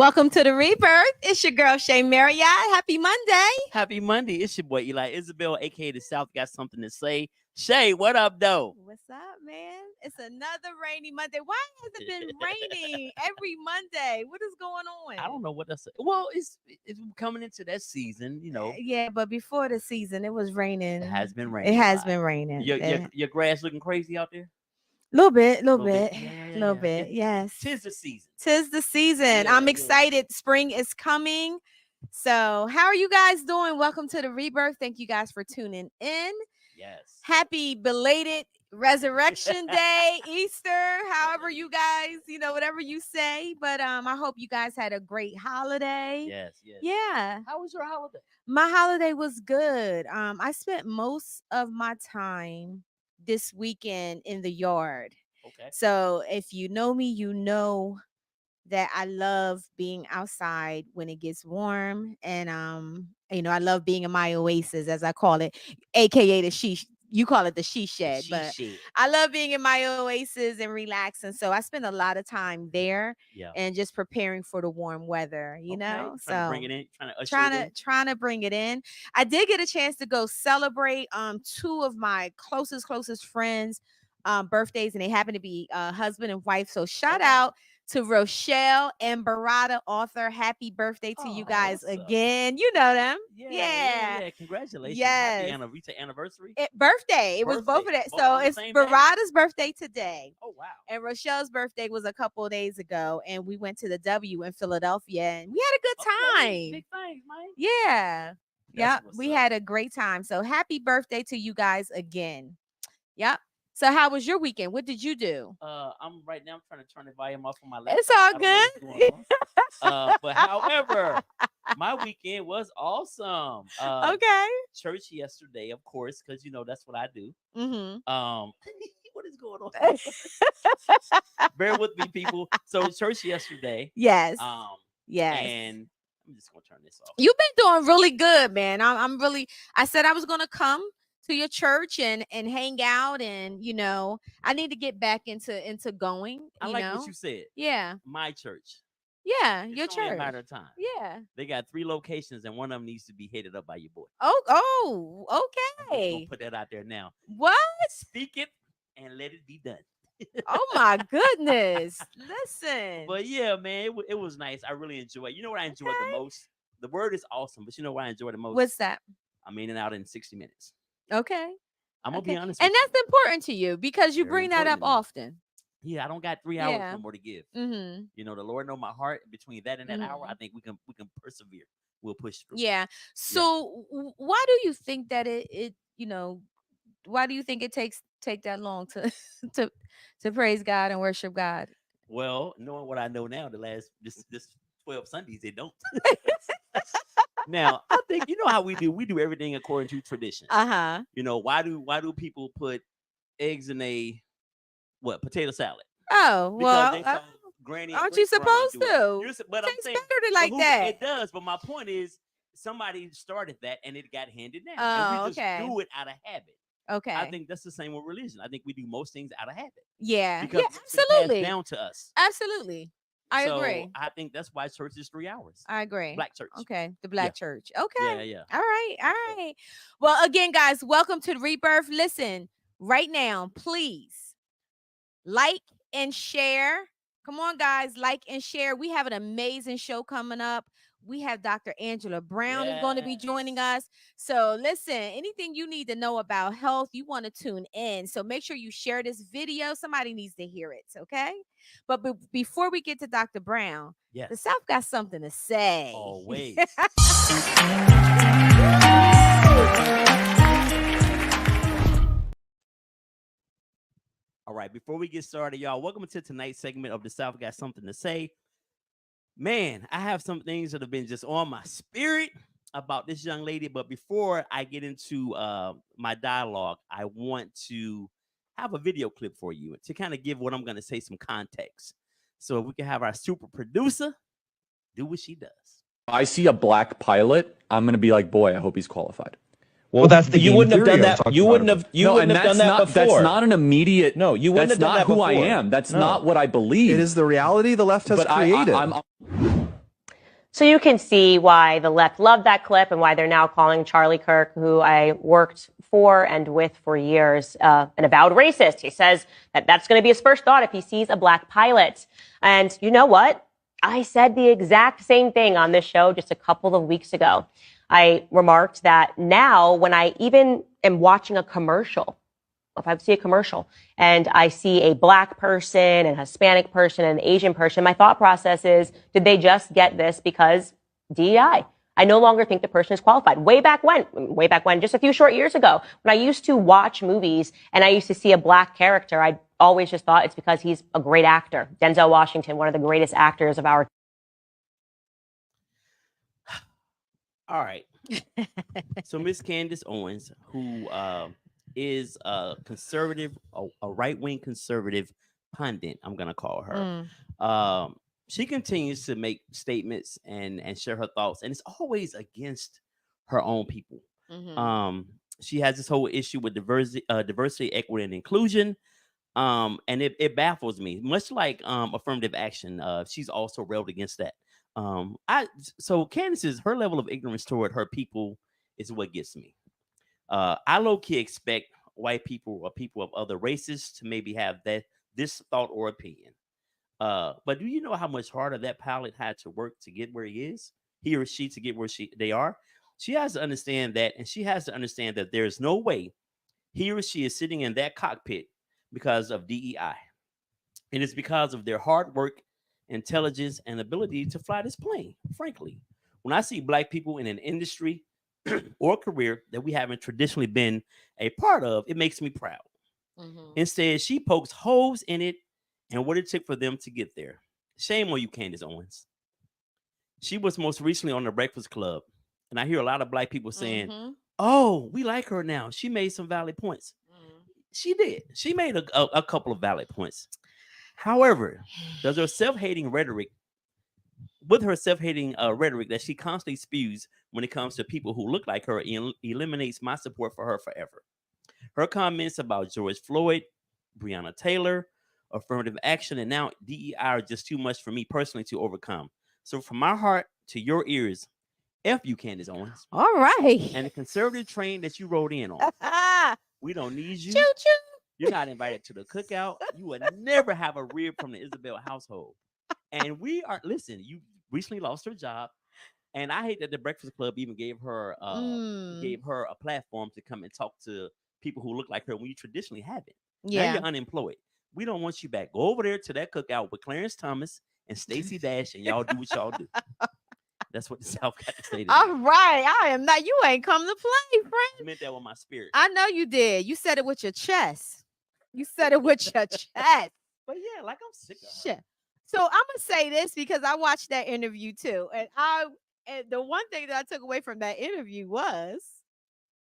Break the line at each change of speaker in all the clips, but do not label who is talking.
Welcome to the Rebirth. It's your girl Shay Marriott. Happy Monday.
Happy Monday. It's your boy Eli Isabel, aka the South. Got something to say. Shay, what up, though?
What's up, man? It's another rainy Monday. Why has it been raining every Monday? What is going on?
I don't know what that's. Well, it's coming into that season,
Yeah, but before the season, it was raining.
It has been raining.
It has been raining.
Your grass looking crazy out there?
Little bit. Yes.
Tis the season.
Tis the season. I'm excited. Spring is coming. So, how are you guys doing? Welcome to the Rebirth. Thank you guys for tuning in.
Yes.
Happy belated Resurrection Day, Easter, however you guys, whatever you say. But I hope you guys had a great holiday.
Yes.
Yeah.
How was your holiday?
My holiday was good. I spent most of my time this weekend in the yard.
Okay.
So if you know me, you know that I love being outside when it gets warm, and I love being in my oasis, as I call it, aka the she. You call it the she shed, but I love being in my oasis and relaxing. So I spend a lot of time there, and just preparing for the warm weather.
Trying to bring it in,
trying to bring it in. I did get a chance to go celebrate two of my closest friends birthdays, and they happen to be husband and wife. So shout out to Rochelle and Barada, author. Happy birthday to you guys again. You know them.
Yeah. Congratulations.
Yes.
Happy anniversary.
Birthday. It was both of that. So it's Barada's birthday today.
Oh, wow.
And Rochelle's birthday was a couple of days ago. And we went to the W in Philadelphia, and we had a good time.
Big things, man.
Yeah. Yep. We had a great time. So happy birthday to you guys again. Yep. So how was your weekend? What did you do?
I'm right now. I'm trying to turn the volume off on my laptop.
It's all good.
But however, my weekend was awesome.
Okay.
Church yesterday, of course, because that's what I do.
Mm-hmm.
What is going on? Bear with me, people. So church yesterday.
Yes.
Yes. And I'm just gonna turn this off.
You've been doing really good, man. I said I was gonna come to your church and hang out, and I need to get back into going.
I like what you said.
Yeah.
My church.
Yeah,
it's
your
only
church.
A matter of time.
Yeah.
They got 3 locations, and one of them needs to be headed up by your boy.
Oh, okay.
I'll put that out there now.
What?
Speak it and let it be done.
Oh my goodness. Listen.
But yeah, man, it was nice. I really enjoyed it. You know what I enjoyed the most? The word is awesome, but you know what I enjoyed the most?
What's that?
I'm in and out in 60 minutes.
Okay.
I'm gonna be honest
with you.
And
that's important to you because you bring that up often.
Yeah, I don't got 3 hours no more to give.
Mm-hmm.
The Lord know my heart. Between that and that hour, I think we can persevere. We'll push through.
Yeah. So why do you think that why do you think it take that long to praise God and worship God?
Well, knowing what I know now, this 12 Sundays, they don't. Now, I think how we do everything according to tradition.
Uh-huh.
Why do people put eggs in a potato salad?
Oh,
because they saw Granny.
Aren't you supposed to?
But
it tastes better like that.
It does, but my point is somebody started that and it got handed down.
Oh,
and we just do it out of habit.
Okay.
I think that's the same with religion. I think we do most things out of habit.
Yeah.
Because
absolutely.
It's down to us.
Absolutely. I agree.
I think that's why church is 3 hours.
I agree.
Black church.
Okay. The black church. Okay.
Yeah.
All right. Well, again, guys, welcome to the Rebirth. Listen, right now, please like and share. Come on, guys, like and share. We have an amazing show coming up. We have Dr. Angela Brown is going to be joining us. So listen, anything you need to know about health, you want to tune in. So make sure you share this video. Somebody needs to hear it, okay? But before we get to Dr. Brown, the South got something to say.
Always. All right, before we get started, y'all, welcome to tonight's segment of the South Got Something to Say. Man, I have some things that have been just on my spirit about this young lady. But before I get into my dialogue, I want to have a video clip for you to kind of give what I'm going to say some context. So if we can have our super producer do what she does.
I see a black pilot, I'm going to be like, boy, I hope he's qualified.
Well, that's the you wouldn't have done that. You wouldn't have. You wouldn't have done that before.
That's not an immediate.
No, you wouldn't have done that before.
That's not who I am. That's not what I believe.
It is the reality the left has created. So you can see why the left loved that clip and why they're now calling Charlie Kirk, who I worked for and with for years, an avowed racist. He says that that's going to be his first thought if he sees a black pilot. And you know what? I said the exact same thing on this show just a couple of weeks ago. I remarked that now when I even am watching a commercial, if I see a commercial and I see a black person, a Hispanic person, and an Asian person, my thought process is, did they just get this because DEI? I no longer think the person is qualified. Way back when, just a few short years ago, when I used to watch movies and I used to see a black character, I always just thought it's because he's a great actor. Denzel Washington, one of the greatest actors of our.
All right. So Miss Candace Owens, who is a conservative, a right-wing conservative pundit, I'm gonna call her. She continues to make statements and share her thoughts, and it's always against her own people. She has this whole issue with diversity, equity, and inclusion. And it baffles me, much like affirmative action. She's also railed against that. So Candace's, her level of ignorance toward her people is what gets me. I low-key expect white people or people of other races to maybe have this thought or opinion. But do you know how much harder that pilot had to work to get where he or she to get where they are? She has to understand that, and she has to understand that there is no way he or she is sitting in that cockpit because of DEI. And it's because of their hard work, intelligence, and ability to fly this plane. Frankly, when I see black people in an industry or career that we haven't traditionally been a part of, it makes me proud. Instead, she pokes holes in it and what it took for them to get there. Shame on you, Candace Owens. She was most recently on The Breakfast Club, and I hear a lot of black people saying, oh, we like her now. She made some valid points. She did. She made a couple of valid points. However, does her self-hating rhetoric, that she constantly spews when it comes to people who look like her, eliminates my support for her forever. Her comments about George Floyd, Breonna Taylor, affirmative action, and now DEI are just too much for me personally to overcome. So from my heart to your ears, F you, Candace Owens.
All right.
And the conservative train that you rode in on. We don't need you.
Choo-choo.
You're not invited to the cookout. You would never have a rib from the Isabel household. And you recently lost her job. And I hate that the Breakfast Club even gave her a platform to come and talk to people who look like her when you traditionally haven't.
Yeah.
Now you're unemployed. We don't want you back. Go over there to that cookout with Clarence Thomas and Stacey Dash, and y'all do what y'all do. That's what the South got to say.
All right. I am not. You ain't come to play, friend.
I meant that with my spirit.
I know you did. You said it with your chest. You said it with your chest.
But yeah, like I'm sick of her.
Shit. So I'm gonna say this because I watched that interview too, and the one thing that I took away from that interview was,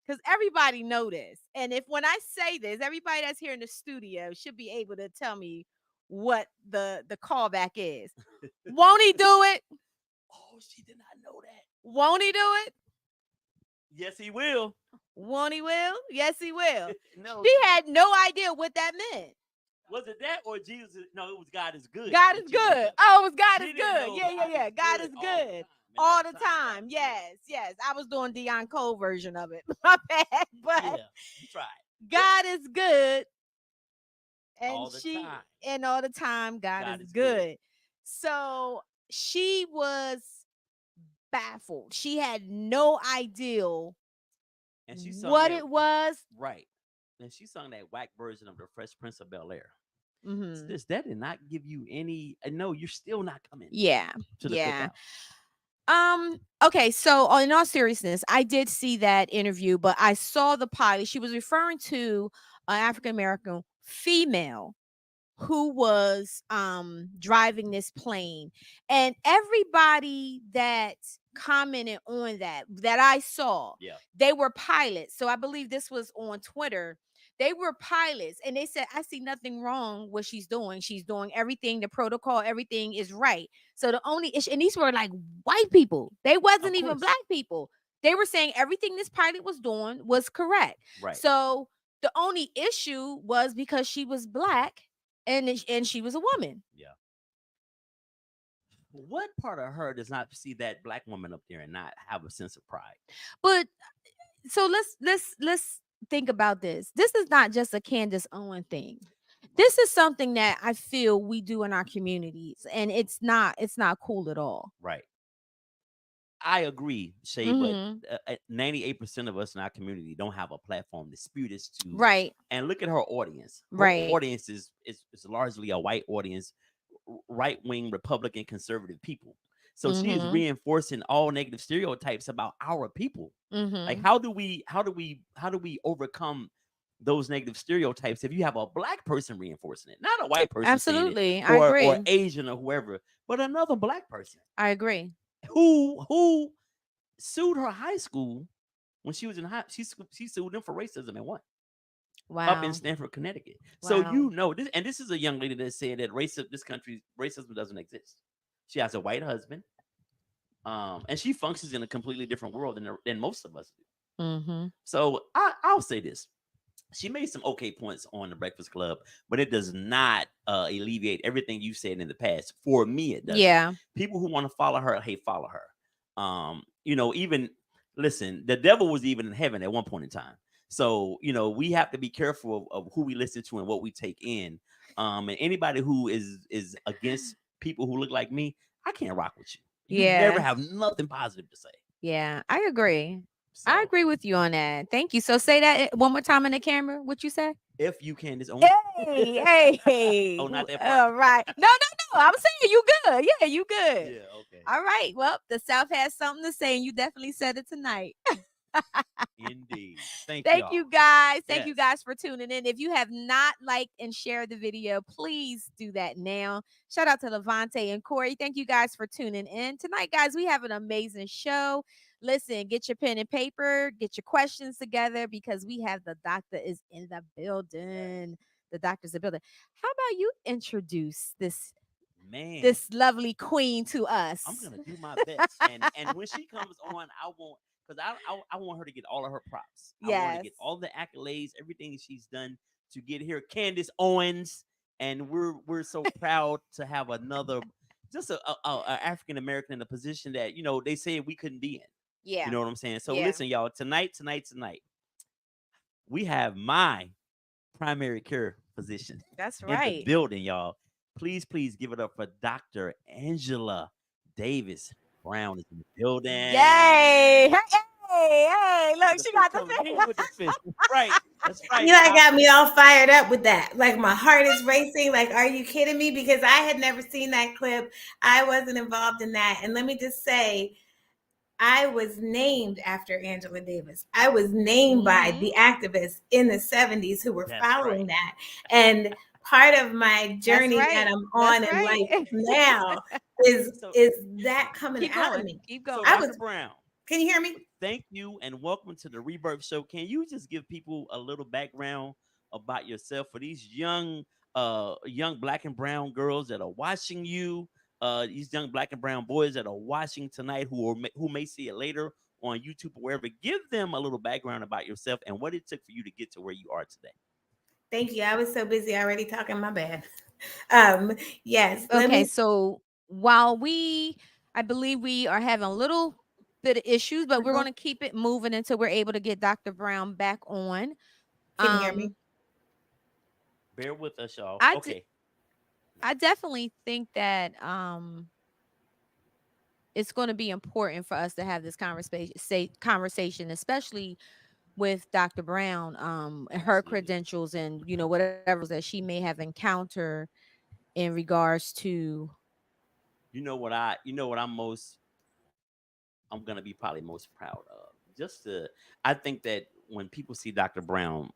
because everybody know this, and when I say this, everybody that's here in the studio should be able to tell me what the callback is. Won't he do it?
Oh, she did not know that.
Won't he do it?
Yes, he will.
Won't he will? Yes, he will.
No,
She had no idea what that meant.
Was it that or Jesus? No, it was God is good.
God is good. Oh, it was God
She
is
didn't
good.
know
Yeah. God is good. All the time. Yes. I was doing Deion Cole version of it. My bad. But
Yeah, you tried.
God is good. And
All the time.
And all the time, God is good. So she was baffled. She had no idea
And she sung
what
that,
it was.
right. And she sung that whack version of the Fresh Prince of Bel-Air.
Mm-hmm.
That did not give you any. No, you're still not coming.
Yeah.
To the
Yeah.
cookout.
Okay, so in all seriousness, I did see that interview, but I saw the pilot. She was referring to an African American female who was driving this plane, and everybody that commented on that I saw, they were pilots. So I believe this was on Twitter. They were pilots, and they said, I see nothing wrong what she's doing. She's doing everything, the protocol, everything is right. So the only issue, and these were like white people. They wasn't even black people. They were saying everything this pilot was doing was correct.
Right.
So the only issue was because she was black and she was a woman.
Yeah. What part of her does not see that black woman up there and not have a sense of pride?
But so let's think about this. This is not just a Candace Owen thing. This is something that I feel we do in our communities, and it's not cool at all.
Right. I agree, Shay,
Mhm.
but 98% of us in our community don't have a platform to spew this to.
Right.
And look at her audience. Her
Right.
audience is largely a white audience, right-wing Republican conservative people. So she is
Mhm.
reinforcing all negative stereotypes about our people. Like,
Mhm.
how do we overcome those negative stereotypes if you have a black person reinforcing it, not a white person saying it,
Absolutely. I
or
agree.
Asian or whoever, but another black person
I agree.
who sued her high school when she was in high. She sued them for racism and won up in
Wow.
Stamford, Connecticut. So
Wow.
you know this, and this is a young lady that said that this country's racism doesn't exist. She has a white husband, and she functions in a completely different world than most of us do.
Mhm.
So I'll say this. She made some okay points on the Breakfast Club, but it does not alleviate everything you said in the past. For me, it doesn't.
Yeah.
People who want to follow her, hey, follow her. Even listen, the devil was even in heaven at one point in time. So, we have to be careful of who we listen to and what we take in. And anybody who is against people who look like me, I can't rock with you. You never have nothing positive to say.
Yeah, I agree.
So,
I agree with you on that. Thank you. So say that one more time in the camera. What you say?
if you can, this own.
Hey.
Oh, not that part.
All right. No. I'm saying you good. Yeah, you good.
Yeah, okay.
All right. Well, the South has something to say, and you definitely said it tonight.
Indeed.
Thank
y'all.
you guys. Thank you
Yes.
guys for tuning in. If you have not liked and shared the video, please do that now. Shout out to Levante and Corey. Thank you guys for tuning in tonight, guys. We have an amazing show. Listen, get your pen and paper, get your questions together, because we have the doctor is in the building. The doctor's in the building. How about you introduce this lovely queen to us?
I'm gonna do my best, and when she comes on, I want, because I want her to get all of her props. I want her to get all the accolades, everything she's done to get here. Candace Owens, and we're so proud to have another, just a African American in a position that they said we couldn't be in.
Yeah,
you know what I'm saying. So
Yeah.
listen, y'all. Tonight, we have my primary care physician
that's
in
right.
the building, y'all. Please give it up for Dr. Angela Davis Brown is in the building.
Yay! Hey! Look, she got the
thing with the fist. Right. That's right.
Got me all fired up with that. Like, my heart is racing. Like, are you kidding me? Because I had never seen that clip. I wasn't involved in that. And let me just say, I was named after Angela Davis. I was named by the activists in the 70s who were following that. And part of my journey that I'm on in life now is that coming out of me.
Keep going.
So Dr. Brown,
can you hear me?
Thank you and welcome to the Rebirth Show. Can you just give people a little background about yourself for these young black and brown girls that are watching you? These young black and brown boys that are watching tonight who may see it later on YouTube or wherever. Give them a little background about yourself and what it took for you to get to where you are today.
Thank you. I was so busy already talking. My bad. Yes.
Okay. So while I believe we are having a little bit of issues, but we're going to keep it moving until we're able to get Dr. Brown back on.
Can you hear me?
Bear with us, y'all. Okay.
I definitely think that it's going to be important for us to have this conversation, especially with Dr. Brown, her credentials and whatever that she may have encountered in regards to.
I'm gonna be probably most proud of. I think that when people see Dr. Brown,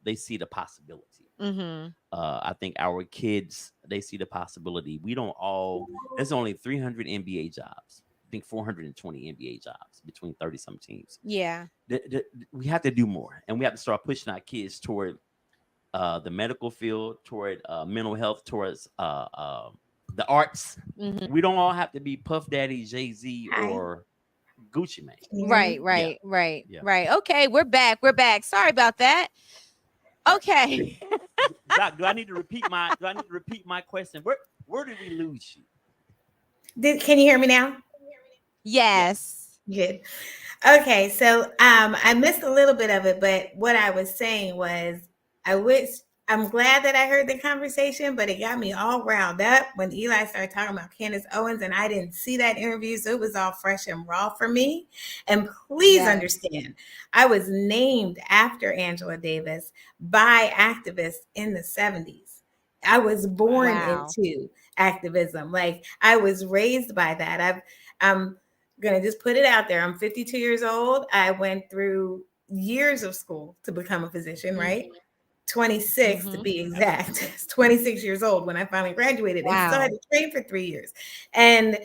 they see the possibility. I think our kids, they see the possibility. There's only 300 NBA jobs. I think 420 NBA jobs between 30-some teams.
Yeah.
We have to do more, and we have to start pushing our kids toward the medical field, toward mental health, towards the arts. We don't all have to be Puff Daddy, Jay-Z, or Gucci Mane.
Right. Okay, we're back. Sorry about that. Okay.
Doc, do I need to repeat my question? Where did we lose you?
Can you hear me now?
Yes.
Good. Okay, so I missed a little bit of it, but what I was saying was I'm glad that I heard the conversation, but it got me all riled up when Eli started talking about Candace Owens, and I didn't see that interview, so it was all fresh and raw for me. And please understand, I was named after Angela Davis by activists in the 70s. I was born into activism. Like, I was raised by that. I'm gonna just put it out there. I'm 52 years old. I went through years of school to become a physician, right? 26 to be exact. I was 26 years old when I finally graduated and still had to train for 3 years. And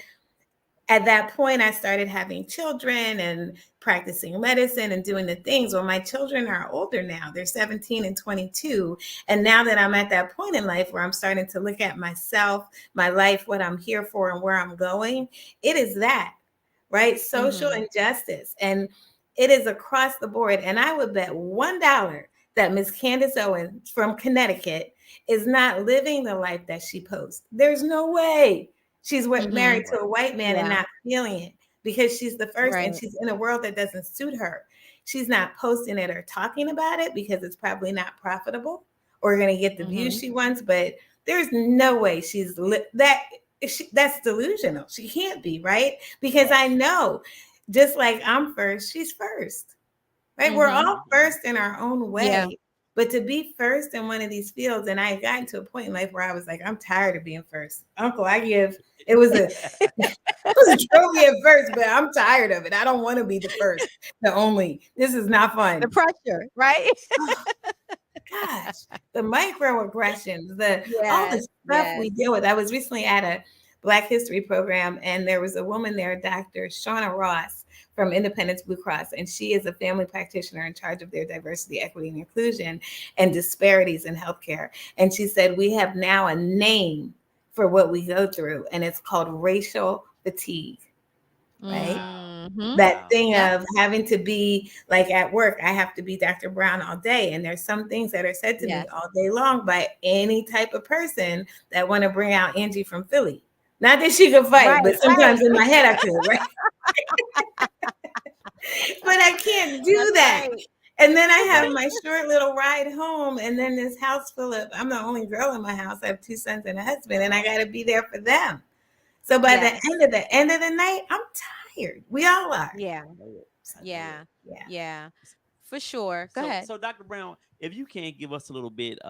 at that point, I started having children and practicing medicine and doing the things. Well, my children are older now. They're 17 and 22. And now that I'm at that point in life where I'm starting to look at myself, my life, what I'm here for, and where I'm going, it is that, right? Social injustice. And it is across the board. And I would bet $1 that Miss Candace Owens from Connecticut is not living the life that she posts. There's no way she's married to a white man and not feeling it, because she's the first and she's in a world that doesn't suit her. She's not posting it or talking about it because it's probably not profitable or going to get the views she wants. But there's no way she's that's delusional. She can't be, right? Because I know, just like I'm first, she's first, right? We're all first in our own way. Yeah. But to be first in one of these fields, and I had gotten to a point in life where I was like, I'm tired of being first. Uncle, it was a trophy at first, but I'm tired of it. I don't want to be the first, the only. This is not fun.
The pressure, right?
Oh, gosh, the microaggressions, all the stuff we deal with. I was recently at a Black History program, and there was a woman there, Dr. Shauna Ross from Independence Blue Cross, and she is a family practitioner in charge of their diversity, equity, and inclusion and disparities in healthcare. And she said, we have now a name for what we go through, and it's called racial fatigue, right? That thing of having to be like at work, I have to be Dr. Brown all day. And there's some things that are said to me all day long by any type of person that want to bring out Angie from Philly. Not that she could fight, but sometimes in my head I could, right? But I can't do that. And then I have my short little ride home, and then this house full of, I'm the only girl in my house. I have 2 sons and a husband, and I got to be there for them. So by the end of the night, I'm tired. We all are.
Yeah, for sure. Go ahead.
So Dr. Brown, if you can give us a little bit,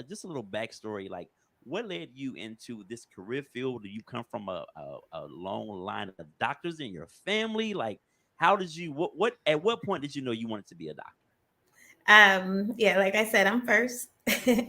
just a little backstory, like what led you into this career field? Do you come from a long line of doctors in your family? Like, how did you, at what point did you know you wanted to be a doctor?
Like I said, I'm first.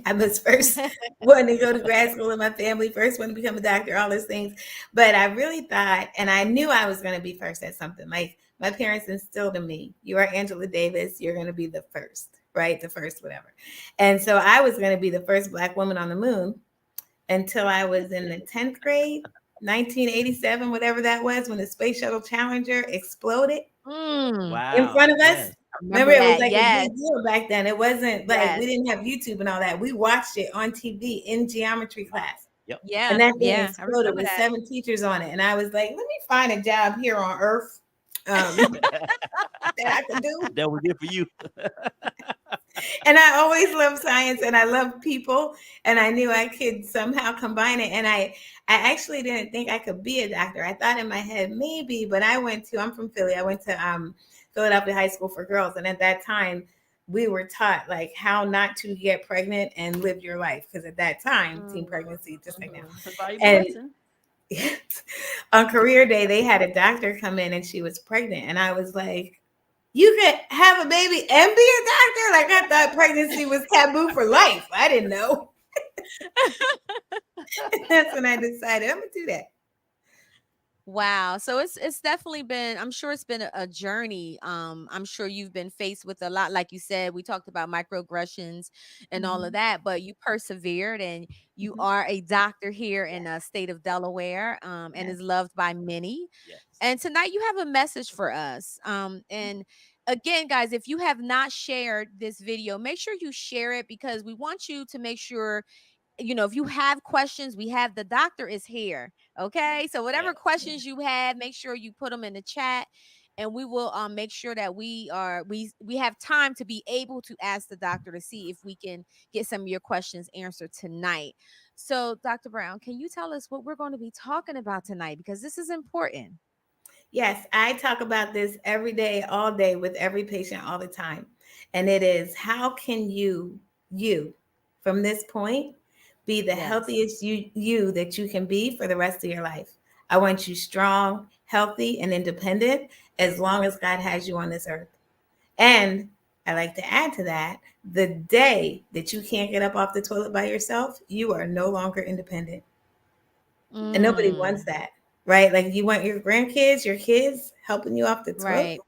I was first wanting to go to grad school in my family, first wanting to become a doctor, all those things. But I really thought, and I knew I was going to be first at something. Like, my parents instilled in me, you are Angela Davis, you're going to be the first, right? The first, whatever. And so I was going to be the first Black woman on the moon until I was in the 10th grade, 1987, whatever that was, when the Space Shuttle Challenger exploded in front of us. Remember, it was like a big deal back then. It wasn't like we didn't have YouTube and all that. We watched it on TV in geography class.
Yeah.
And that thing exploded with 7 teachers on it. And I was like, let me find a job here on Earth that I can do.
That was it for you.
And I always loved science, and I love people, and I knew I could somehow combine it. And I actually didn't think I could be a doctor. I thought in my head maybe, but I'm from Philly. I went to Philadelphia High School for Girls, and at that time we were taught like how not to get pregnant and live your life, because at that time teen pregnancy, just like now. And on career day they had a doctor come in, and she was pregnant, and I was like, you could have a baby and be a doctor? Like, I thought pregnancy was taboo for life. I didn't know. That's when I decided I'm gonna do that.
Wow. So it's definitely been, I'm sure it's been a journey. I'm sure you've been faced with a lot. Like you said, we talked about microaggressions and all of that, but you persevered, and you are a doctor here in the state of Delaware, and is loved by many. And tonight you have a message for us. And again, guys, if you have not shared this video, make sure you share it, because we want you to make sure if you have questions, the doctor is here. Okay. So whatever questions you have, make sure you put them in the chat, and we will make sure that we have time to be able to ask the doctor to see if we can get some of your questions answered tonight. So, Dr. Brown, can you tell us what we're going to be talking about tonight? Because this is important.
Yes, I talk about this every day, all day, with every patient all the time. And it is, how can you from this point be the healthiest you that you can be for the rest of your life? I want you strong, healthy, and independent as long as God has you on this earth. And I like to add to that, the day that you can't get up off the toilet by yourself, you are no longer independent. And nobody wants that, right? Like, you want your grandkids, your kids helping you off the toilet?
Right.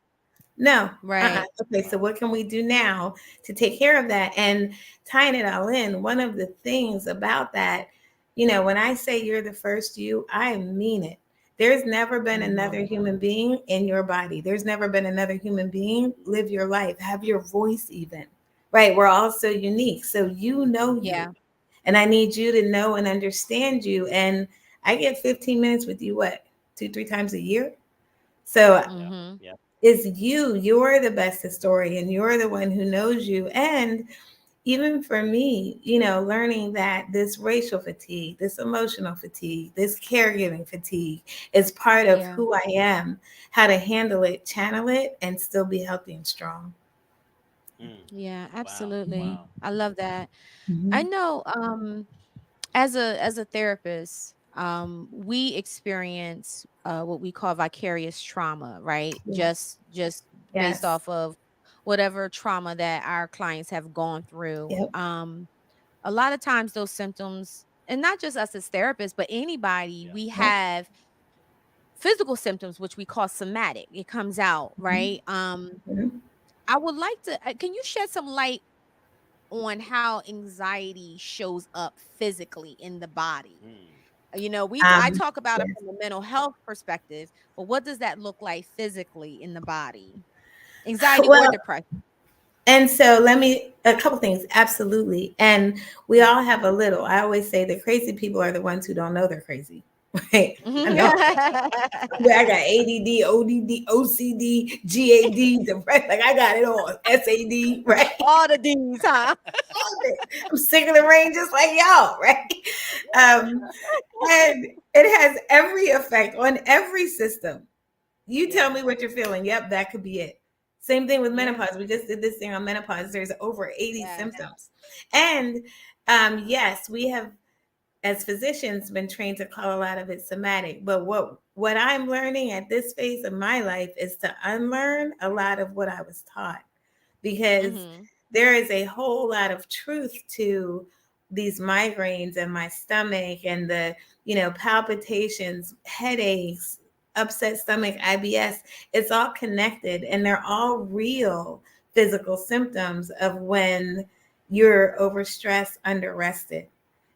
No.
Right.
Okay, so what can we do now to take care of that? And tying it all in, one of the things about that, when I say you're the first you, I mean it. There's never been another human being in your body. There's never been another human being live your life, have your voice even, right? We're all so unique. So you. And I need you to know and understand you. And I get 15 minutes with you, 2-3 times a year? So it's you're the best historian. You're the one who knows you. And even for me, learning that this racial fatigue, this emotional fatigue, this caregiving fatigue is part of who I am, how to handle it, channel it, and still be healthy and strong.
Yeah, absolutely. Wow. I love that. I know as a therapist, we experience what we call vicarious trauma, right? Just based off of whatever trauma that our clients have gone through. A lot of times those symptoms, and not just us as therapists, but anybody, we have physical symptoms, which we call somatic. It comes out, right? I would like to, can you shed some light on how anxiety shows up physically in the body? I talk about it from a mental health perspective, but what does that look like physically in the body? Anxiety or depression?
And so a couple things. Absolutely. And we all have a little. I always say the crazy people are the ones who don't know they're crazy. Right. I got ADD, ODD, OCD, GAD, depression. Like, I got it all. SAD, right?
All the D's, huh?
I'm sick of the rain just like y'all, right? And it has every effect on every system. You tell me what you're feeling. Yep, that could be it. Same thing with menopause. We just did this thing on menopause. There's over 80 symptoms. And yes, we have, as physicians, been trained to call a lot of it somatic. But what I'm learning at this phase of my life is to unlearn a lot of what I was taught, because there is a whole lot of truth to these migraines and my stomach and the, palpitations, headaches, upset stomach, IBS. It's all connected, and they're all real physical symptoms of when you're overstressed, under-rested.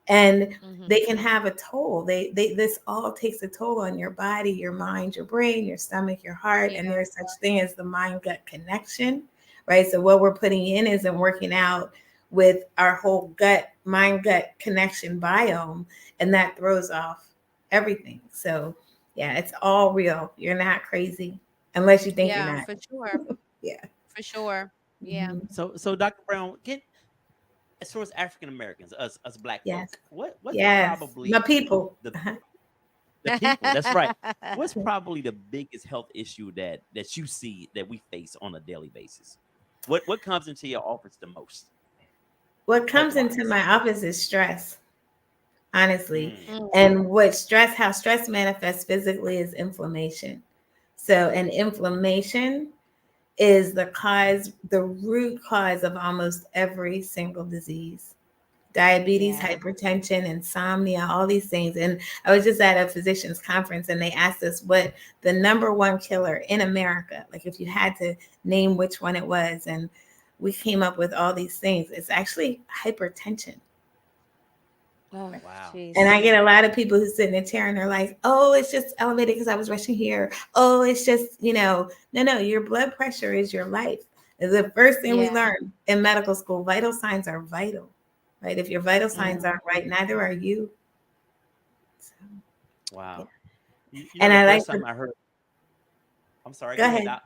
And they can have a toll. This all takes a toll on your body, your mind, your brain, your stomach, your heart. And there's such thing as the mind-gut connection, right? So what we're putting in isn't working out with our whole mind-gut connection biome, and that throws off everything. So yeah, it's all real. You're not crazy unless you think you're not.
For sure. For sure. Yeah.
So Dr. Brown, as far as African Americans, us Black folk, what's probably
my people?
The people, that's right. What's probably the biggest health issue that you see that we face on a daily basis? What comes into your office the most?
What comes into my office is stress, honestly. And how stress manifests physically is inflammation. So an inflammation is the root cause of almost every single disease. Diabetes, hypertension, insomnia, all these things. And I was just at a physician's conference, and they asked us what the number one killer in America, like if you had to name which one it was. And we came up with all these things. It's actually hypertension.
Oh, wow.
And I get a lot of people who sit in a chair and they're like, oh, it's just elevated because I was rushing here. Oh, it's just, no, your blood pressure is your life. The first thing we learn in medical school, vital signs are vital. right? If your vital signs aren't right, neither are you. So,
Wow.
yeah.
You know,
And
the
I like
first time I heard. I'm sorry.
go ahead.
Doc.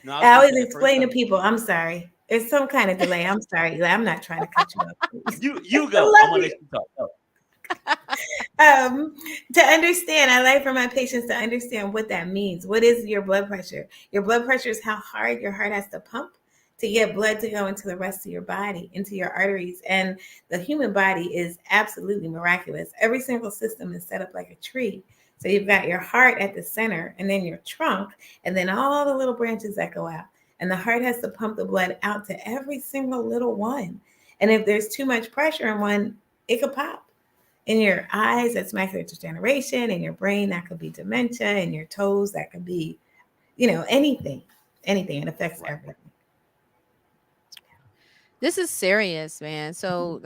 No,
I always
the first
explain to
time.
people, I'm sorry. There's some kind of delay. I'm sorry, Eli. I'm not trying to cut you off.
You go. I'm gonna let you talk. Go.
To understand, I like for my patients to understand what that means. What is your blood pressure? Your blood pressure is how hard your heart has to pump to get blood to go into the rest of your body, into your arteries. And the human body is absolutely miraculous. Every single system is set up like a tree. So you've got your heart at the center, and then your trunk, and then all the little branches that go out. And the heart has to pump the blood out to every single little one. And if there's too much pressure in one, it could pop. In your eyes, that's macular degeneration. In your brain, that could be dementia. In your toes, that could be, anything. It affects everything.
This is serious, man. So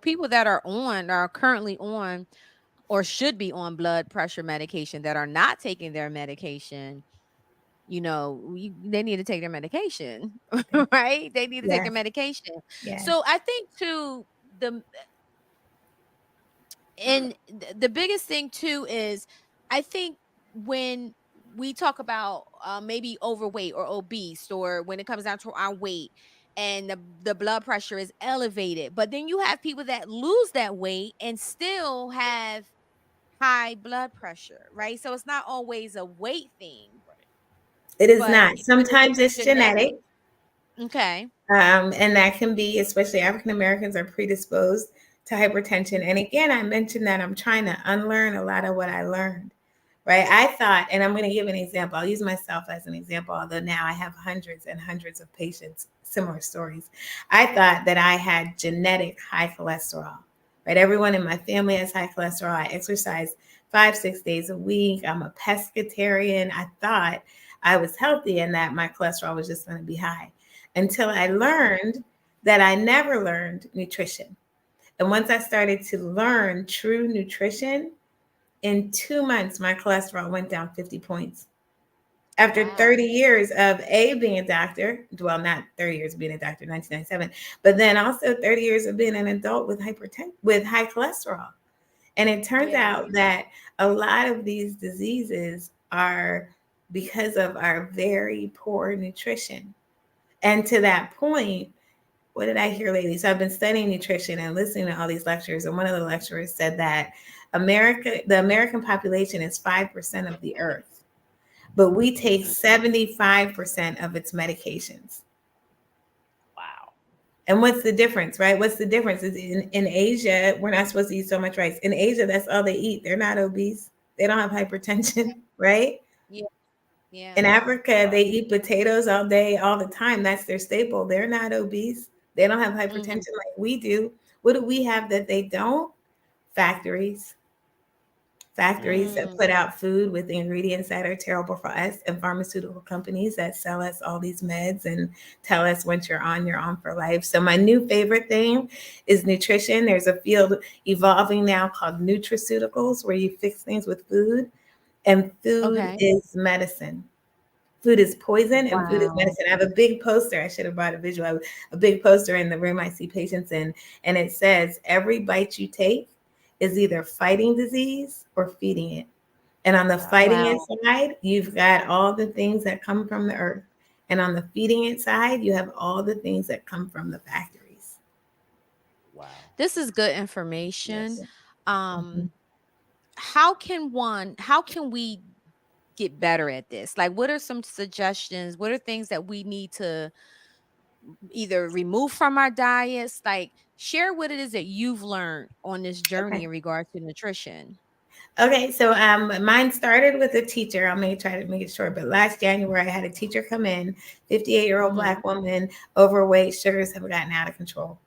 people that are currently on or should be on blood pressure medication that are not taking their medication, they need to take their medication, right? They need to take their medication.
Yes.
So I think too, the biggest thing too is, I think when we talk about maybe overweight or obese, or when it comes down to our weight and the blood pressure is elevated, but then you have people that lose that weight and still have high blood pressure, right? So it's not always a weight thing.
It is not. Sometimes it's genetic.
Okay.
And that can be, especially African Americans are predisposed to hypertension. And again, I mentioned that I'm trying to unlearn a lot of what I learned, right? I thought, and I'm going to give an example. I'll use myself as an example, although now I have hundreds and hundreds of patients, similar stories. I thought that I had genetic high cholesterol, right? Everyone in my family has high cholesterol. I exercise 5-6 days a week. I'm a pescatarian. I thought I was healthy and that my cholesterol was just going to be high, until I learned that I never learned nutrition. And once I started to learn true nutrition, in 2 months, my cholesterol went down 50 points. After 30 years of being a doctor, well, not 30 years of being a doctor, 1997, but then also 30 years of being an adult with high cholesterol. And it turns out that a lot of these diseases are because of our very poor nutrition. And to that point, what did I hear lately? So I've been studying nutrition and listening to all these lectures. And one of the lecturers said that the American population is 5% of the earth, but we take 75% of its medications.
Wow.
And what's the difference, right? What's the difference? In Asia, we're not supposed to eat so much rice. In Asia, that's all they eat. They're not obese. They don't have hypertension, right?
Yeah. Yeah.
In Africa, they eat potatoes all day, all the time. That's their staple. They're not obese. They don't have hypertension like we do. What do we have that they don't? Factories. Factories that put out food with ingredients that are terrible for us, and pharmaceutical companies that sell us all these meds and tell us once you're on for life. So my new favorite thing is nutrition. There's a field evolving now called nutraceuticals, where you fix things with food, and food is medicine. Food is poison and food is medicine. I have a big poster. I should have brought a visual. I have a big poster in the room I see patients in, and it says, every bite you take is either fighting disease or feeding it. And on the fighting it side, you've got all the things that come from the earth. And on the feeding it side, you have all the things that come from the factories.
Wow.
This is good information.
Yes.
How can we get better at this? Like, what are some suggestions? What are things that we need to either remove from our diets? Like, share what it is that you've learned on this journey in regards to nutrition.
Okay, so mine started with a teacher. Try to make it short, but last January I had a teacher come in, 58-year-old Black woman, overweight, sugars have gotten out of control.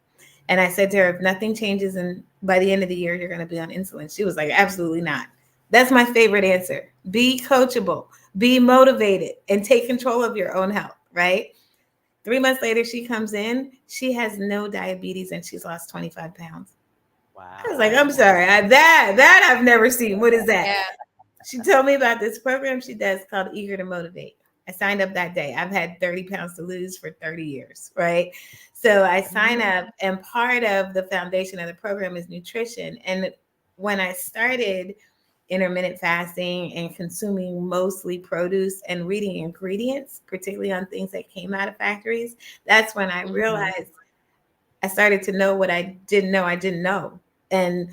And I said to her, if nothing changes and by the end of the year, you're going to be on insulin. She was like, absolutely not. That's my favorite answer. Be coachable, be motivated, and take control of your own health, right? 3 months later, she comes in, she has no diabetes and she's lost 25 pounds. Wow. I was like, I'm sorry, that I've never seen. What is that? Yeah. She told me about this program she does called Eager to Motivate. I signed up that day. I've had 30 pounds to lose for 30 years, right? So I sign up, and part of the foundation of the program is nutrition. And when I started intermittent fasting and consuming mostly produce and reading ingredients, particularly on things that came out of factories, that's when I realized I started to know what I didn't know. And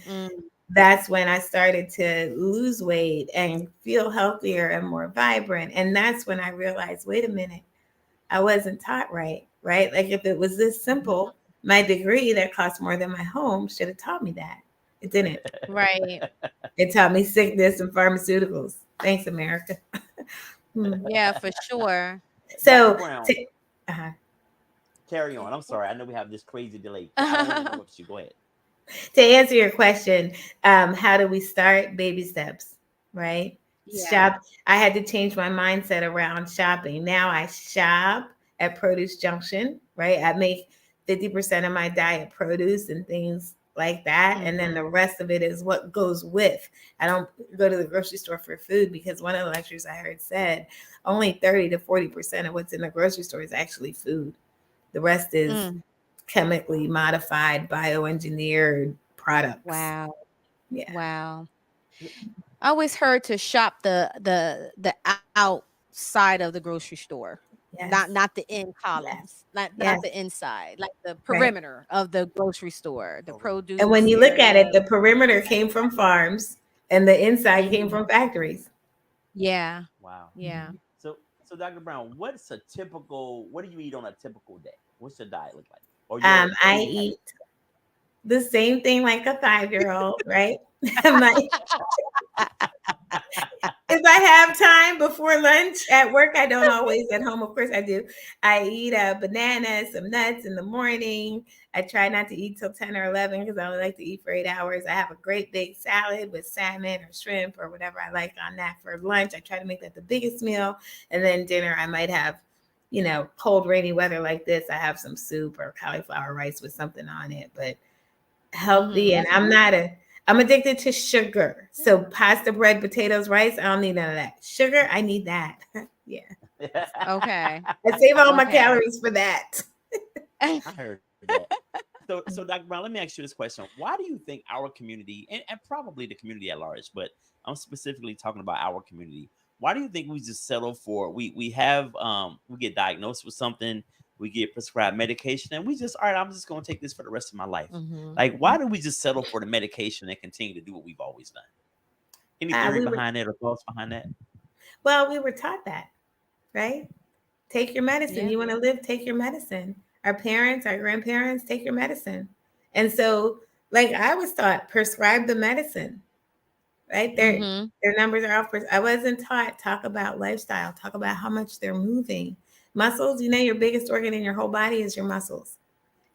that's when I started to lose weight and feel healthier and more vibrant. And that's when I realized, wait a minute, I wasn't taught right? Like if it was this simple, my degree that cost more than my home should have taught me that. It didn't.
Right.
It taught me sickness and pharmaceuticals. Thanks, America.
Yeah, for sure.
So,
carry on. I'm sorry. I know we have this crazy delay. I don't want to interrupt you. Go ahead.
To answer your question, how do we start? Baby steps, right?
Yeah.
Shop. I had to change my mindset around shopping. Now I shop at Produce Junction, right? I make 50% of my diet produce and things like that. And then the rest of it is what goes with. I don't go to the grocery store for food because one of the lectures I heard said only 30 to 40% of what's in the grocery store is actually food. The rest is chemically modified, bioengineered products.
Wow.
Yeah.
Wow. I always heard to shop the outside of the grocery store.
Yes.
Not the in columns, not the inside, like the perimeter of the grocery store, the produce.
And when you look at it, the perimeter came from farms and the inside came from factories.
Yeah.
Wow.
Yeah.
So Dr. Brown, what do you eat on a typical day? What's your diet look like? Or
I eat the same thing like a 5-year-old, right? If I have time before lunch at work, I don't always. At home, of course I do. I eat a banana, some nuts in the morning. I try not to eat till 10 or 11 because I only like to eat for 8 hours. I have a great big salad with salmon or shrimp or whatever I like on that for lunch. I try to make that the biggest meal. And then dinner, I might have, cold, rainy weather like this. I have some soup or cauliflower rice with something on it, but healthy. And I'm addicted to sugar. So pasta, bread, potatoes, rice, I don't need none of that. Sugar, I need that. Yeah.
Okay.
I save all my calories for that.
I heard that. So Dr. Brown, let me ask you this question. Why do you think our community, and probably the community at large, but I'm specifically talking about our community, why do you think we just settle for, we get diagnosed with something, we get prescribed medication, and we just, all right, I'm just going to take this for the rest of my life. Like, why do we just settle for the medication and continue to do what we've always done? Any theory behind that or thoughts behind that?
Well, we were taught that, right? Take your medicine. You want to live, take your medicine. Our parents, our grandparents, take your medicine. And so, like I was taught, prescribe the medicine, right? Their numbers are off. I wasn't taught, talk about lifestyle, talk about how much they're moving. Muscles, your biggest organ in your whole body is your muscles.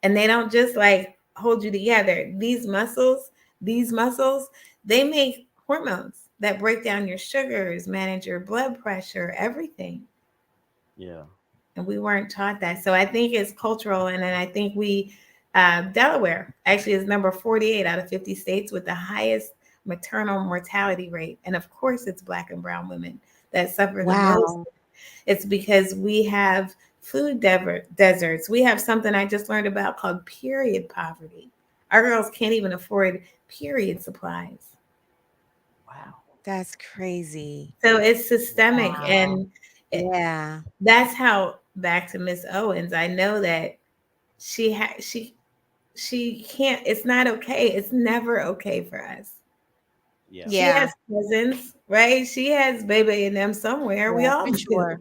And they don't just like hold you together. These muscles, they make hormones that break down your sugars, manage your blood pressure, everything.
Yeah.
And we weren't taught that. So I think it's cultural. And then I think Delaware actually is number 48 out of 50 states with the highest maternal mortality rate. And of course, it's Black and brown women that suffer the most. It's because we have food deserts. We have something I just learned about called period poverty. Our girls can't even afford period supplies.
Wow.
That's crazy.
So it's systemic.
Wow.
And that's how, back to Miss Owens, I know that she can't, it's not okay. It's never okay for us.
Yeah.
She has cousins, right? She has baby in them somewhere. We all do.
Sure.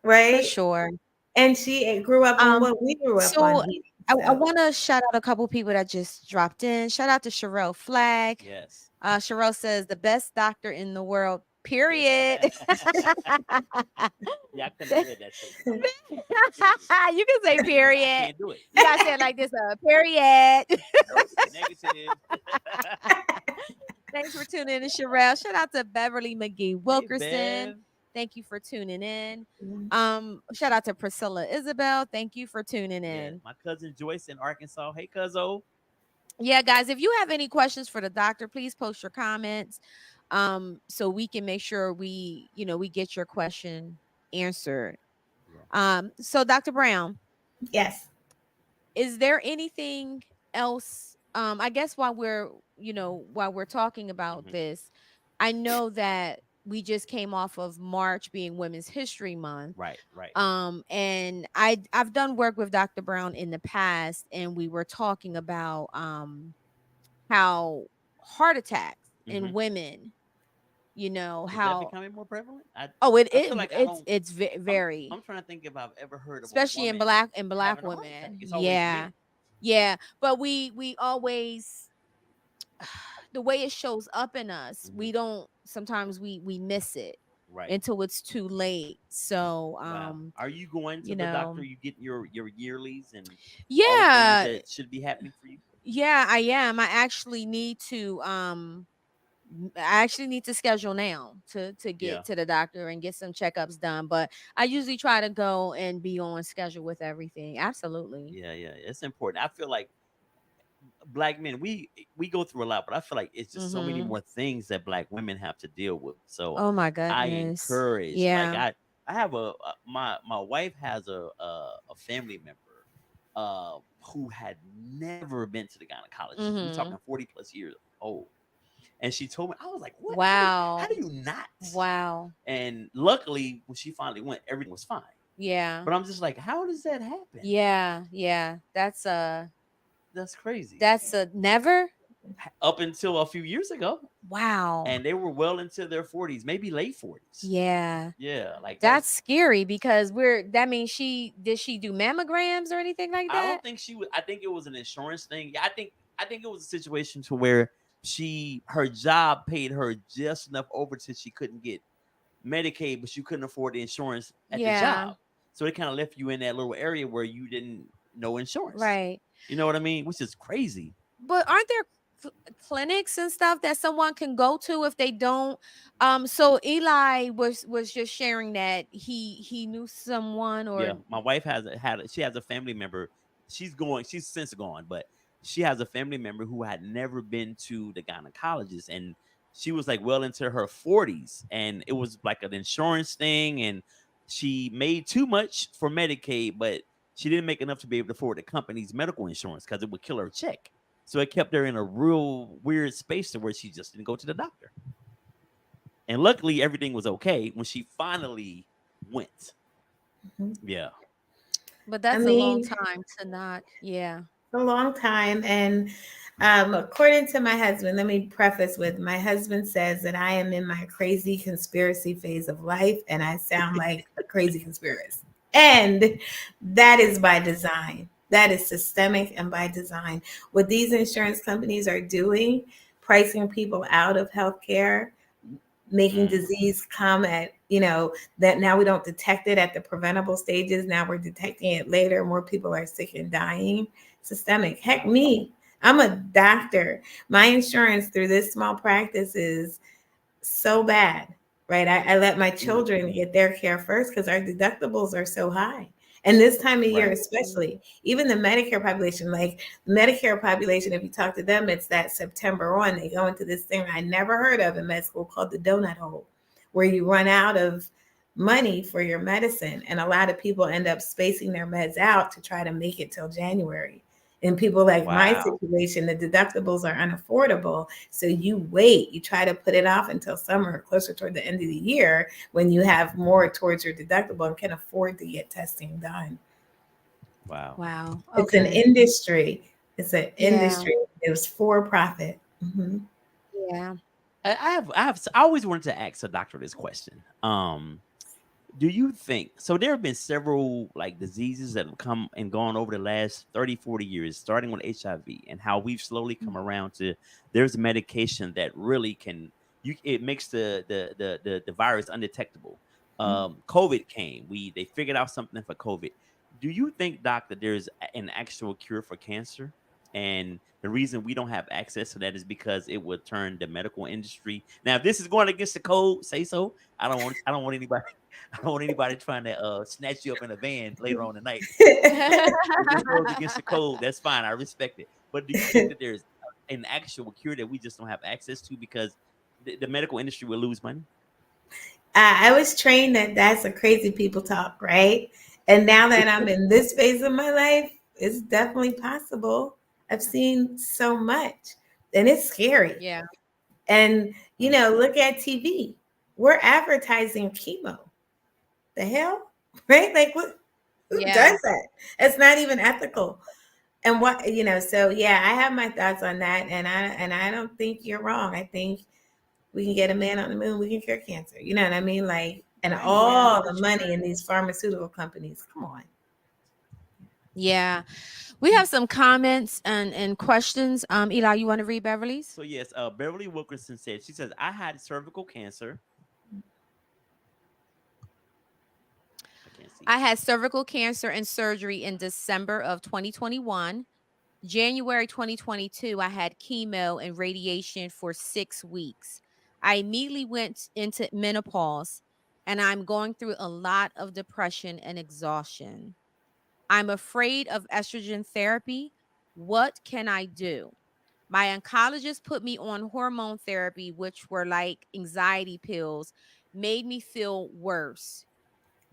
Right?
For sure.
And she grew up on what we grew up on.
I want to shout out a couple people that just dropped in. Shout out to Sherelle Flagg.
Yes.
Sherelle says the best doctor in the world, period.
Yeah, I couldn't read that statement.
You can say period.
I can't do it.
You gotta say it like this, period.
Negative.
Thanks for tuning in, Sherelle. Shout out to Beverly McGee Wilkerson.
Hey,
thank you for tuning in. Shout out to Priscilla Isabel. Thank you for tuning in.
Yeah, my cousin Joyce in Arkansas. Hey, cuzzo.
Yeah, guys, if you have any questions for the doctor, please post your comments so we can make sure we get your question answered. So Dr. Brown.
Yes.
is there anything else? I guess while we're talking about this, I know that we just came off of March being Women's History Month.
Right, right.
And I've done work with Dr. Brown in the past, and we were talking about how heart attacks in women,
Is
how
that becoming more prevalent?
it's very.
I'm trying to think if I've ever heard of
Especially in black women.
It's always men.
Yeah. But we always, the way it shows up in us, we don't, sometimes we miss it until it's too late. So
are you going to the doctor? You get your yearlies and
yeah,
that should be happening for you?
Yeah, I am. I actually need to schedule now to get to the doctor and get some checkups done. But I usually try to go and be on schedule with everything. Absolutely.
Yeah, it's important. I feel like Black men, we go through a lot, but I feel like it's just so many more things that Black women have to deal with. So
oh my goodness,
I encourage.
Yeah,
like I have my wife has a family member who had never been to the gynecologist. We're talking 40 plus years old. And she told me, I was like, what?
Wow.
How do you not?
Wow.
And luckily, when she finally went, everything was fine.
Yeah.
But I'm just like, how does that happen?
Yeah. That's
crazy.
That's never?
Up until a few years ago.
Wow.
And they were well into their 40s, maybe late 40s.
Yeah.
Yeah. Like
that's scary because that means did she do mammograms or anything like that?
I don't think she would. I think it was an insurance thing. Yeah, I think it was a situation to where her job paid her just enough over till she couldn't get Medicaid, but she couldn't afford the insurance at the job. So it kind of left you in that little area where you didn't know insurance.
Right.
You know what I mean? Which is crazy.
But aren't there clinics and stuff that someone can go to if they don't? So Eli was just sharing that he knew someone, or
my wife she has a family member. She's since gone, but she has a family member who had never been to the gynecologist, and she was like well into her 40s, and it was like an insurance thing, and she made too much for Medicaid, but she didn't make enough to be able to afford the company's medical insurance because it would kill her check. So it kept her in a real weird space to where she just didn't go to the doctor. And luckily, everything was okay when she finally went. Yeah.
But that's a long time to not. Yeah.
A long time. And according to my husband, let me preface with, my husband says that I am in my crazy conspiracy phase of life, and I sound like a crazy conspiracy. And that is by design. That is systemic and by design. What these insurance companies are doing, pricing people out of healthcare, making disease come at, that now we don't detect it at the preventable stages. Now we're detecting it later. More people are sick and dying. Systemic. Heck, I'm a doctor. My insurance through this small practice is so bad, right? I let my children get their care first because our deductibles are so high. And this time of year, especially, even the Medicare population, if you talk to them, it's that September on, they go into this thing I never heard of in med school called the donut hole, where you run out of money for your medicine. And a lot of people end up spacing their meds out to try to make it till January. And people like my situation, the deductibles are unaffordable. So you wait, you try to put it off until summer, closer toward the end of the year, when you have more towards your deductible and can afford to get testing done.
Wow.
Okay.
It's an industry. Industry. It was for profit. Mm-hmm.
Yeah.
I always wanted to ask a doctor this question. Do you think, so there have been several diseases that have come and gone over the last 30, 40 years, starting with HIV, and how we've slowly come around to, there's a medication that really it makes the virus undetectable. COVID came, they figured out something for COVID. Do you think, Doc, that there's an actual cure for cancer? And the reason we don't have access to that is because it would turn the medical industry. Now, if this is going against the code, say so. I don't want anybody trying to snatch you up in a van later on tonight. If this goes against the code, that's fine. I respect it. But do you think that there's an actual cure that we just don't have access to because the medical industry will lose money?
I was trained that that's a crazy people talk, right? And now that I'm in this phase of my life, it's definitely possible. I've seen so much, and it's scary.
Yeah.
And, look at TV. We're advertising chemo. The hell? Right? Like, who does that? It's not even ethical. And so yeah, I have my thoughts on that. And I don't think you're wrong. I think we can get a man on the moon, we can cure cancer. You know what I mean? Like, and all the money in these pharmaceutical companies. Come on.
Yeah. We have some comments and questions. Eli, you want to read Beverly's?
So yes, Beverly Wilkerson said, she says, I had cervical cancer.
I had cervical cancer and surgery in December of 2021. January 2022, I had chemo and radiation for 6 weeks. I immediately went into menopause, and I'm going through a lot of depression and exhaustion. I'm afraid of estrogen therapy. What can I do? My oncologist put me on hormone therapy, which were like anxiety pills, made me feel worse.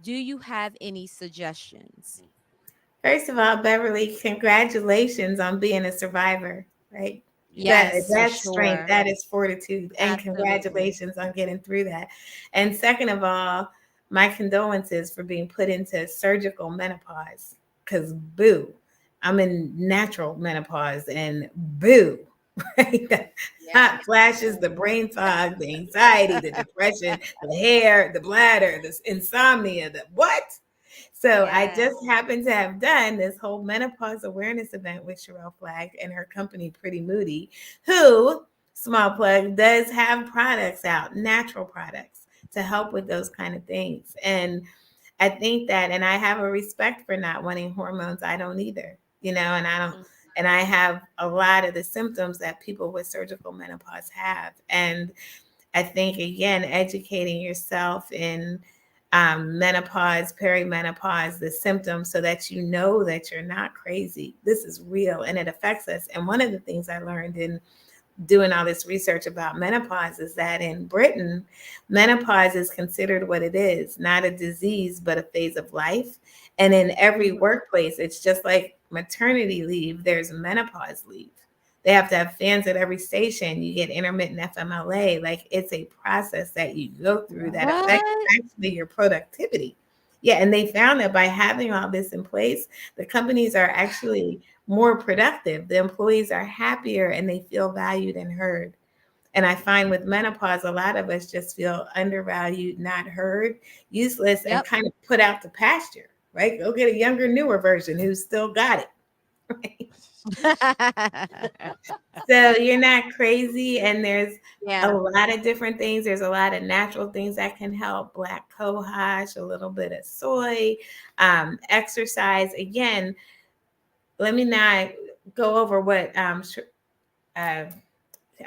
Do you have any suggestions?
First of all, Beverly, congratulations on being a survivor, right?
Yes,
that's
sure.
strength, that is fortitude, and
Absolutely.
Congratulations on getting through that. And second of all, my condolences for being put into surgical menopause, because boo, I'm in natural menopause and boo, right? The hot flashes, the brain fog, the anxiety, the depression, the hair, the bladder, the insomnia, the what? So I just happened to have done this whole menopause awareness event with Sherelle Flagg and her company, Pretty Moody, who, small plug, does have products out, natural products, to help with those kind of things. And I think that, and I have a respect for not wanting hormones. I don't either, and I don't, and I have a lot of the symptoms that people with surgical menopause have. And I think, again, educating yourself in menopause, perimenopause, the symptoms, so that you know that you're not crazy. This is real and it affects us. And one of the things I learned in doing all this research about menopause is that in Britain, menopause is considered what it is, not a disease, but a phase of life. And in every workplace, it's just like maternity leave, there's menopause leave. They have to have fans at every station. You get intermittent FMLA. Like, it's a process that you go through that affects actually your productivity. Yeah, and they found that by having all this in place, the companies are actually more productive. The employees are happier and they feel valued and heard. And I find with menopause, a lot of us just feel undervalued, not heard, useless, and kind of put out to pasture, right? Go get a younger, newer version who's still got it. Right? So you're not crazy, and there's a lot of different things. There's a lot of natural things that can help. Black cohosh, a little bit of soy, exercise. Again, let me not go over what I'm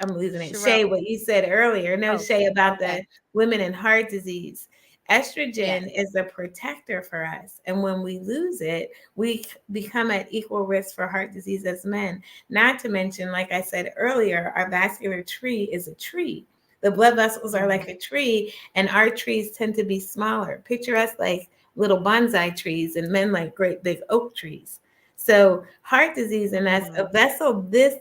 losing it. Shay, what you said earlier. No, Shay, about the women in heart disease. Estrogen is a protector for us. And when we lose it, we become at equal risk for heart disease as men. Not to mention, like I said earlier, our vascular tree is a tree. The blood vessels are like a tree, and our trees tend to be smaller. Picture us like little bonsai trees and men like great big oak trees. So heart disease, and that's a vessel this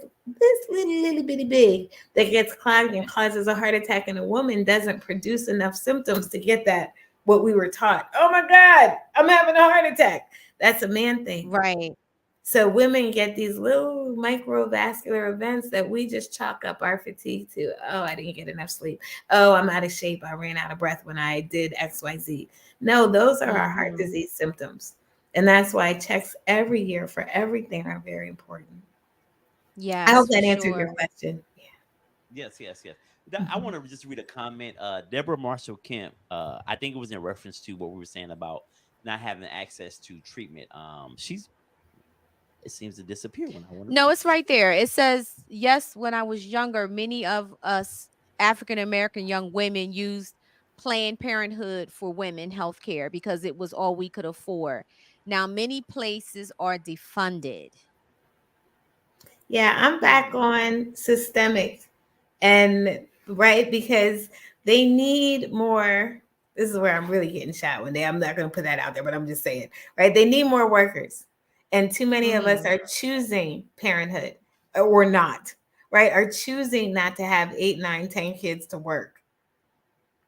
little bitty big that gets clogged and causes a heart attack in a woman, doesn't produce enough symptoms to get that, what we were taught. Oh my God, I'm having a heart attack. That's a man thing.
Right.
So women get these little microvascular events that we just chalk up our fatigue to. Oh, I didn't get enough sleep. Oh, I'm out of shape. I ran out of breath when I did XYZ. No, those are our heart disease symptoms. And that's why checks every year for everything are very important.
Yeah,
I hope that answered your question.
Yes. I want to just read a comment. Deborah Marshall Kemp, I think it was in reference to what we were saying about not having access to treatment. It seems to disappear when I want to.
No, it's right there. It says, yes, when I was younger, many of us African American young women used Planned Parenthood for women health care because it was all we could afford. Now, many places are defunded.
Yeah, I'm back on systemic, and right, because they need more. This is where I'm really getting shot one day. I'm not going to put that out there, but I'm just saying, right? They need more workers. And too many of us are choosing parenthood or not, right? Are choosing not to have 8, 9, 10 kids to work.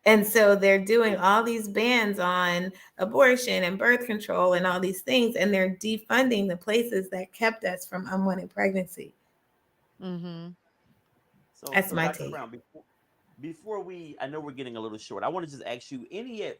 And so they're doing all these bans on abortion and birth control and all these things, and they're defunding the places that kept us from unwanted pregnancy.
Mm-hmm.
That's my
Dr.
take.
Brown, before I know we're getting a little short. I want to just ask you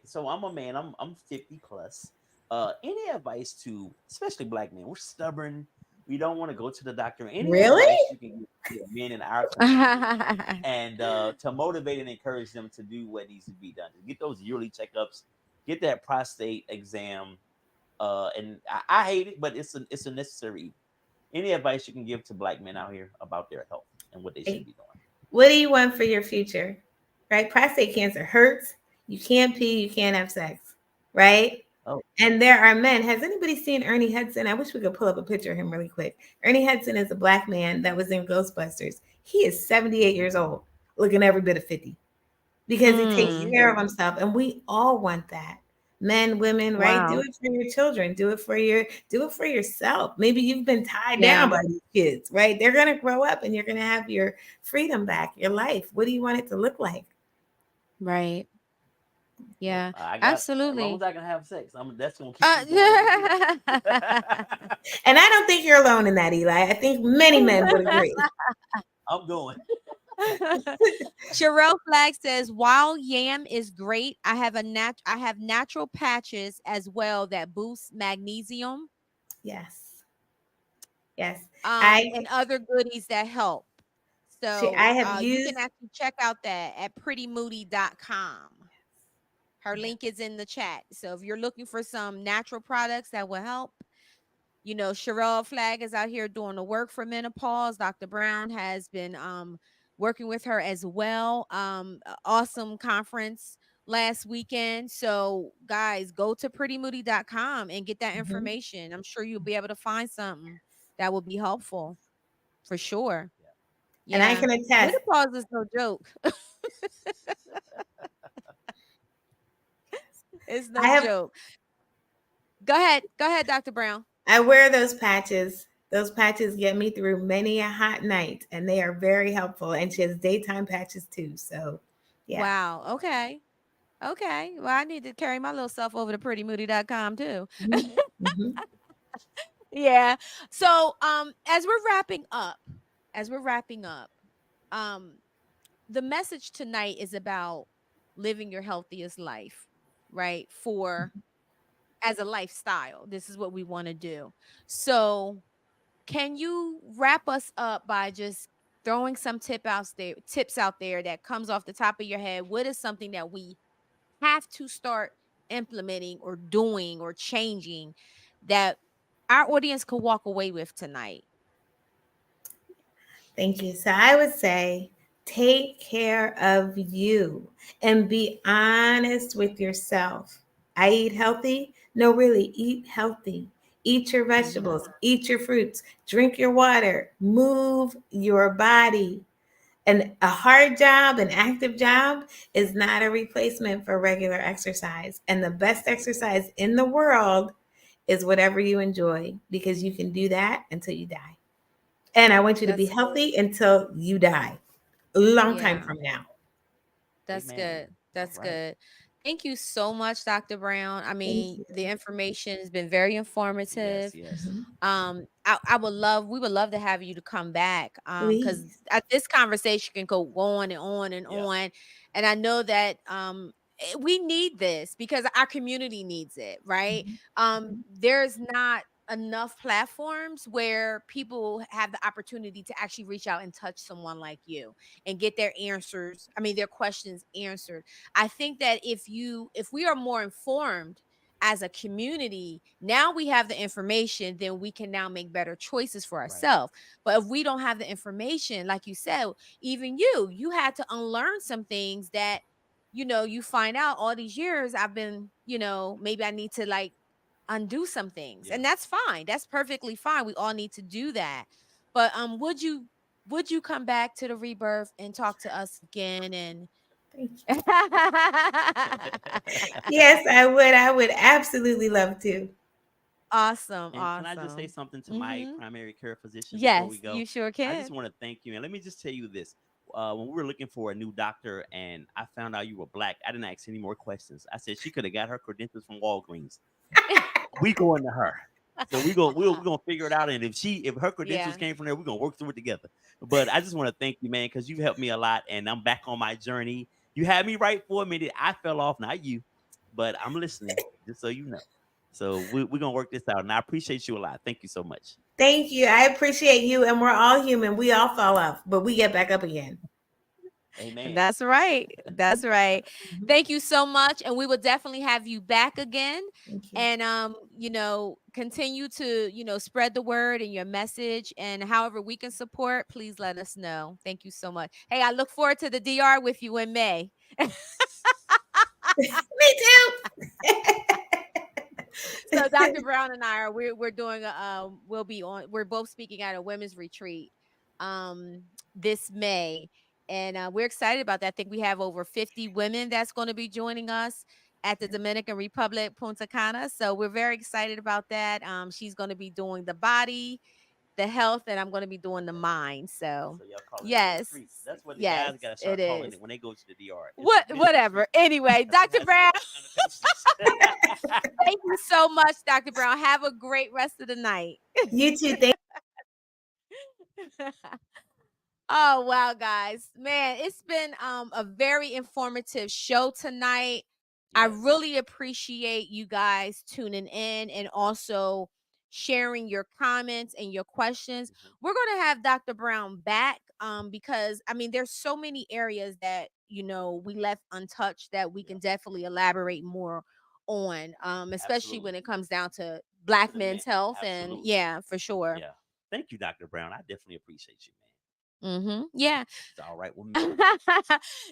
so I'm a man, I'm 50 plus. Any advice to, especially Black men? We're stubborn. We don't want to go to the doctor. Any advice you can give men in our country and to motivate and encourage them to do what needs to be done? Get those yearly checkups, get that prostate exam. And I hate it, but it's a necessary evil. Any advice you can give to Black men out here about their health and what they should be doing?
What do you want for your future? Right? Prostate cancer hurts. You can't pee. You can't have sex. Right?
Oh.
And there are men. Has anybody seen Ernie Hudson? I wish we could pull up a picture of him really quick. Ernie Hudson is a Black man that was in Ghostbusters. He is 78 years old, looking every bit of 50, because he takes care of himself. And we all want that. Men, women, right? Do it for your children. Do it for yourself. Maybe you've been tied down by these kids, right? They're going to grow up and you're going to have your freedom back, your life. What do you want it to look like?
Right. Yeah, absolutely.
As long as I can have sex, that's going to keep
And I don't think you're alone in that, Eli. I think many men would agree.
I'm going.
Sherelle Flag says, while yam is great, I have natural patches as well that boost magnesium.
Yes.
And other goodies that help. So
I have
you can actually check out that at prettymoody.com. Her link is in the chat. So if you're looking for some natural products that will help, Sherelle Flag is out here doing the work for menopause. Dr. Brown has been working with her as well. Awesome conference last weekend. So guys, go to prettymoody.com and get that information. I'm sure you'll be able to find something that will be helpful for sure.
Yeah. And I can attest.
Menopause is no joke. It's no joke. Go ahead, Dr. Brown.
I wear those patches. Those patches get me through many a hot night, and they are very helpful. And she has daytime patches too. So, yeah.
Wow. Okay. Well, I need to carry my little self over to prettymoody.com too. Yeah. So, as we're wrapping up, the message tonight is about living your healthiest life, right? As a lifestyle. This is what we want to do. So can you wrap us up by just throwing some tips out there that comes off the top of your head? What is something that we have to start implementing or doing or changing that our audience could walk away with tonight?
Thank you. So I would say take care of you and be honest with yourself. I eat healthy. No, really, eat healthy. Eat your vegetables, eat your fruits, drink your water, move your body. And a hard job, an active job, is not a replacement for regular exercise. And the best exercise in the world is whatever you enjoy, because you can do that until you die. And I want you to be healthy until you die, a long time from now.
That's good. That's good. Thank you so much, Dr. Brown. I mean, the information has been very informative.
Yes.
We would love to have you to come back, because this conversation can go on and on and on. And I know that we need this because our community needs it, right? There's not enough platforms where people have the opportunity to actually reach out and touch someone like you and get their questions answered. I think that if we are more informed as a community, now we have the information, then we can now make better choices for ourselves. But if we don't have the information, like you said, even you had to unlearn some things that, you find out all these years I've been, maybe I need to undo some things, and that's fine. That's perfectly fine. We all need to do that. But would you come back to the Rebirth and talk to us again? And
yes, I would absolutely love to.
Awesome.
And can I just say
Awesome.
something to my
Mhm.
primary care physician before
Yes,
we go?
you sure
I
can.
just want to thank you. And let me just tell you this. When we were looking for a new doctor and I found out you were black, I didn't ask any more questions. I said she could have got her credentials from Walgreens. We going to her. So we're gonna figure it out. And if her credentials
Yeah.
came from there, we're gonna work through it together. But I just want to thank you, man, because you've helped me a lot and I'm back on my journey. You had me right for a minute. I fell off, not you, but I'm listening, just so you know. So we're gonna work this out. And I appreciate you a lot. Thank you so much.
Thank you. I appreciate you. And we're all human. We all fall off, but we get back up again.
Amen.
That's right. That's right.
Mhm.
Thank you so much. And we will definitely have you back again.
Thank you.
And continue to, spread the word and your message. And however we can support, please let us know. Thank you so much. Hey, I look forward to the DR with you in May.
Me too.
So Dr. Brown and I we're doing we're both speaking at a women's retreat this May. And we're excited about that. I think we have over 50 women that's going to be joining us at the Dominican Republic, Punta Cana. So we're very excited about that. She's going to be doing the body, the health, and I'm going to be doing the mind. So
y'all call it
yes,
retreat. That's what the
yes,
guys gotta start
it
calling
is.
it when they go to the DR.
Whatever. Anyway, Dr. Brown, thank you so much, Dr. Brown. Have a great rest of the night.
You too. Thank
Oh wow, guys. Man, it's been a very informative show tonight. I really appreciate you guys tuning in and also sharing your comments and your questions. We're going to have Dr. Brown back because I mean there's so many areas that we left untouched that we can definitely elaborate more on, especially when
Absolutely.
it comes down to Black
the
men's
men.
health. And
Absolutely.
yeah, for sure.
Yeah. Thank you, Dr. Brown. I definitely appreciate you, man.
Yeah.
It's all right with me.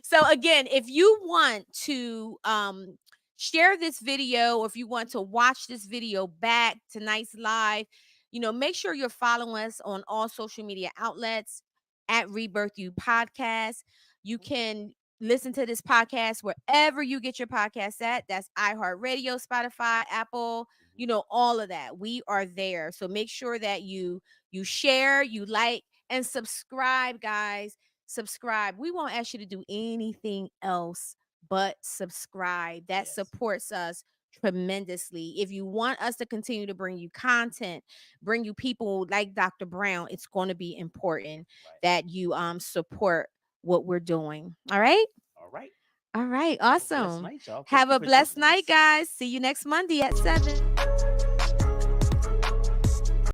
So again, if you want to share this video, or if you want to watch this video back, tonight's live, make sure you're following us on all social media outlets at Rebirth You Podcast. You can listen to this podcast wherever you get your podcasts at. That's iHeartRadio, Spotify, Apple, all of that. We are there. So make sure that you share, you like, and subscribe, guys. Subscribe. We won't ask you to do anything else but subscribe. That supports us tremendously. If you want us to continue to bring you content, bring you people like Dr. Brown, it's going to be important that you support what we're doing. All right?
All right.
All right.
Have a blessed
Awesome.
night, y'all. Thank
Have
you
a
for
blessed
joining us.
night, guys. See you next Monday at 7.